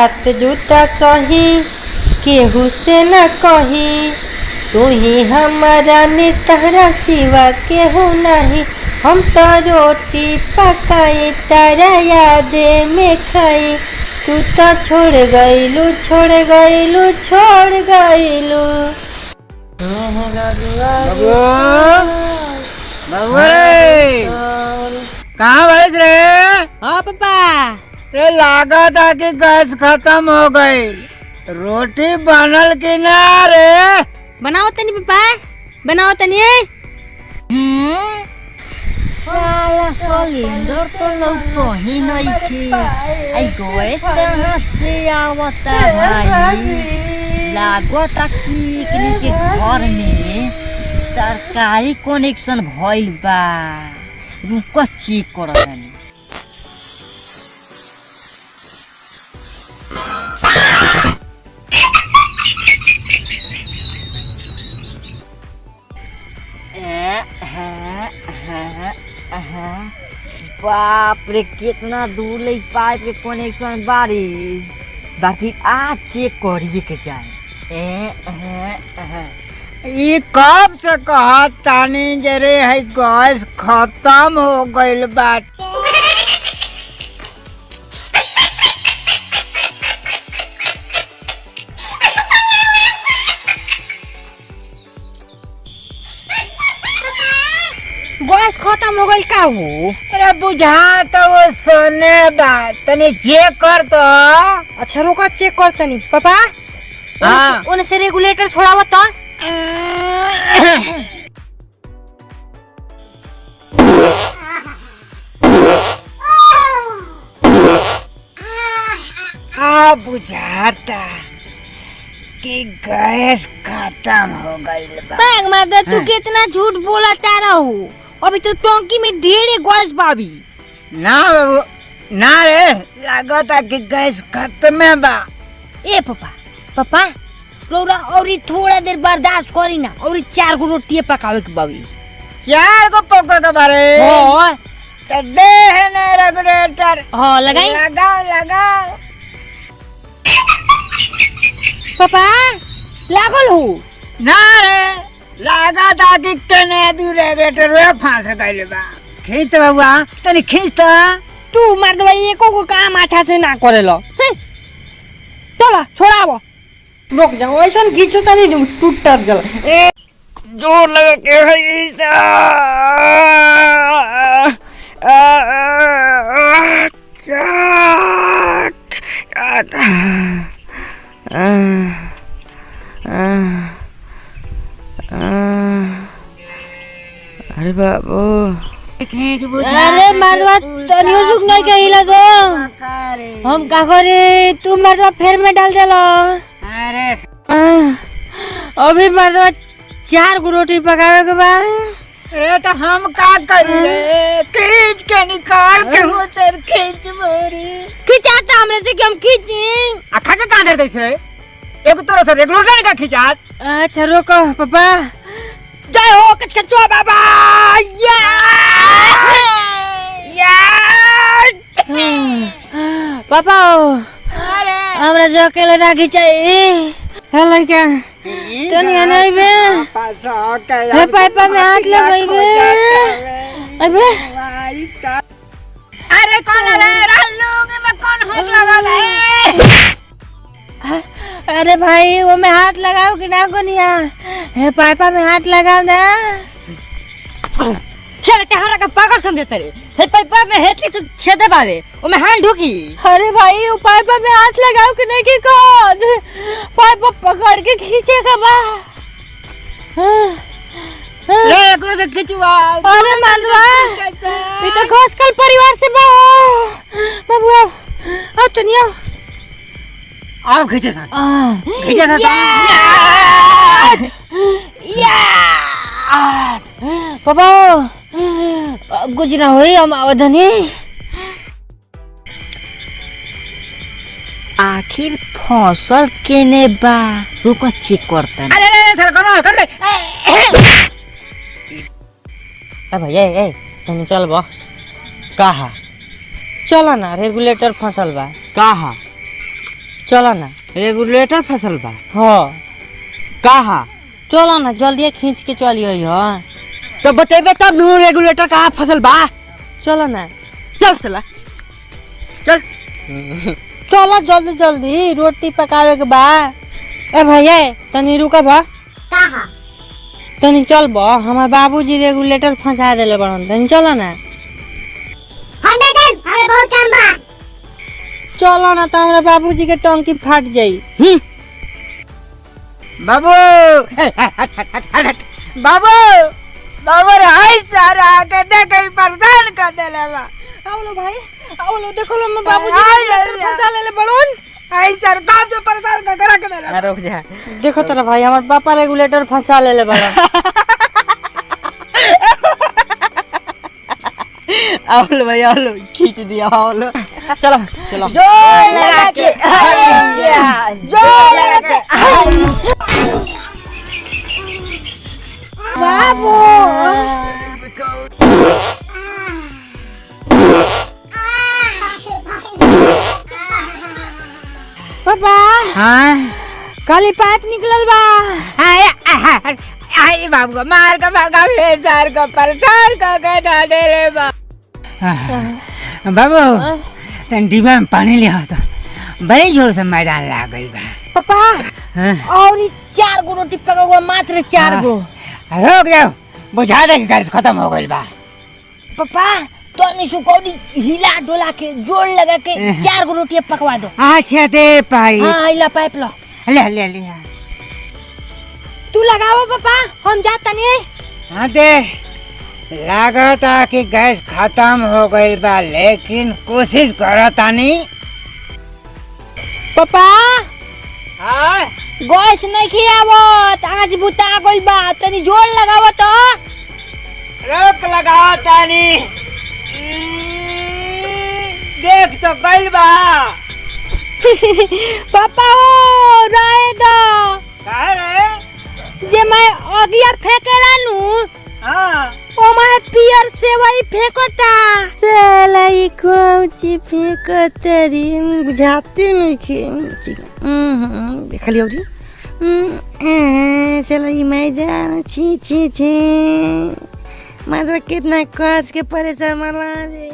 बात जूता सही केहू से न कही, तू ही हमारा नितहरा सिवा केहू नहीं। हम तो रोटी पकाई तारा याद में खाई, तू तो छोड़ गईलू छोड़ गईलू छोड़ गईलू। कहाँ बैठ रे? हाँ पापा। ते लागा था कि गैस खत्म हो गई। रोटी बनल कि ना रे? बनाओ तनी पापा, बनाओ तनी। साला सिलेंडर तो लौटो ही नहीं थी। आई गैस कहाँ से आवता भाई? लागता कि एकनी के घर में सरकारी कनेक्शन भइल बा। रुको चेक कर तनी। बाप रे कितना दूर ले पाइप के कनेक्शन बारी, बाकी आज चेक करिए के जाए। ये कब से कहा तानी जरे है गैस खत्म हो गइल बाटे। गैस खत्म हो गइल का हो? अरे बुझा तो वो सोने बात तनी चेक कर तो। अच्छा रुको चेक कर तनी पापा। हाँ। उन से रेगुलेटर छोड़ावा तो। हाँ बुझाता कि गैस खत्म हो गइल बा। पैग मार दे, तू कितना झूठ बोलता रहू। अभी तो टंकी में ढेरे गैस बाबी। ना बाबू ना रे, लागता कि गैस खत्म बा। ए पापा पापा रौरा और थोड़ा देर बर्दाश्त करी ना, और 4 गो रोटी पकावे के बाबी। 4 को पका के बारे। हाँ तो दे है ना रेगुलेटर। हाँ लगाई लगाओ लगाओ। पापा लागल हो ना रे, लागता कि कने दू रेगुलेटर वे फांस गइल बा। खींच बाबा तनी खींच तो। तू मार दे भाई, एको को काम अच्छा से ना करेलो। चला छोड़ाबो। रुक जाओ, ऐसा खींचो तनी टूट जला। जोर लगा के है इसा। अरे बाबू अरे मर्दवा तनियो सुख नहीं कहिला तो हम का करे। तू मर्दवा फेर में डाल देलो। अरे अभी मर्दवा 4 गो रोटी पकावे के बाद। अरे तो हम का करिए? खींच के निकाल के हो तेर खींच मोरी। खिंचाता हमरे से कि हम खींची। अखा के कांधे दै छै एक तोरा से रेगुलेटर का खिंचात। अच्छा रुको पापा। जय हो कचकचुआ बाबा। या पापा अरे हमरा जो अकेले ना खिंचाई। हेलो क्या तनी नहीं बे पासा के हे पाइपा में हाथ लगाई बे। अबे अरे कौन रे रहलू में कौन हाथ लगा ले? अरे भाई वो में हाथ लगाओ कि ना कोनिया? हे पाइपा में हाथ लगाओ ना। चल के हमरा का पागल समझते रे। हे पाइपा में हेतली से छेदे बारे ओ में हाथ ढुकी। अरे भाई वो पाइपा में हाथ लगाओ कि नहीं कि कौन पाइपा पकड़ के खींचे का बा। ले एकरो से खिंचवा। अरे मानवा ये तो घोषकल परिवार से बा। बाबू आओ तनिया आओ खींचे सा खींचे सा। पापा अब कुछ ना हुई हम अवधनी। आखिर फसल केने बा रुको चेक करता। अरे अरे थोड़ा करो कर ले। भैया ए तनी चल बा। कहा चलो ना रेगुलेटर फसल बा। कहा चलो ना। रेगुलेटर फसल बा हाँ कहा चलो ना, जल्दी खींच के चलिए। हाँ तो बतेबे तब नु रेगुलेटर कहाँ फसल बा। चलो ना, चल सला चल। चलो जल्दी जल्दी, रोटी पकावे के बा। ए भैया तनी रुका बा, तनी चल बा, हमार बाबूजी रेगुलेटर फंसा देले बड़न, तनी चलो ना। चलो ना, तो हमारे बाबूजी के टंकी फाट जाई। बाबू बाबू बाबू रे हाय सारा के दे कहीं परेशान कर देले बा। आओ भाई, आओ देखो लो, मैं बाबूजी रेगुलेटर फंसा लेले बड़न। हाय सर का जो परेशान कर करा के देले। रुक जा। देखो तेरा भाई, हमार पापा रेगुलेटर फंसा लेले बड़न। आओ लो भाई, आओ लो, खींच दिया। आओ लो, चलो चलो। जोर लगा के जोर लगा के बाबू पापा, हाँ खाली पाइप निकलल बा। आई बाबू को मार का भागा सर को परेशान कर के दे देले बा। बाबू तन डिब्बा में पानी ले आओ तो बड़े जोर से मैदान लाग गई बा। पापा हाँ? और 4 गो रोटी पका हुआ, मात्र 4 गो। रुक जाओ, बुझा दे कि गैस खत्म हो गई बा। पापा तो सुकौड़ी हिला डोला के जोड़ लगा के 4 गो रोटी पकवा दो। अच्छा दे पाई। हाँ इला पाइप लो, ले ले ले। तू लगाओ पापा, हम जाता नहीं। हाँ दे, लागता कि गैस खत्म हो गई बा, लेकिन कोशिश करो तानी। पापा हाँ गैस नहीं खियावत, आज बुता गई बा, तनी जोड़ लगाओ तो। रोक लगाओ तानी। देख तो गइल बा। पापा हो रहे दो, कहा रे? जे मैं अगिया फेंकेला नु, हाँ ओ मैं पियर से वही फेंकता। चला ई कौची फेंकतरी, बुझाते नहीं खे। खाली औरी चलो ई मैदान छी छी छी, मतलब कितना कस के परेशान मला रे।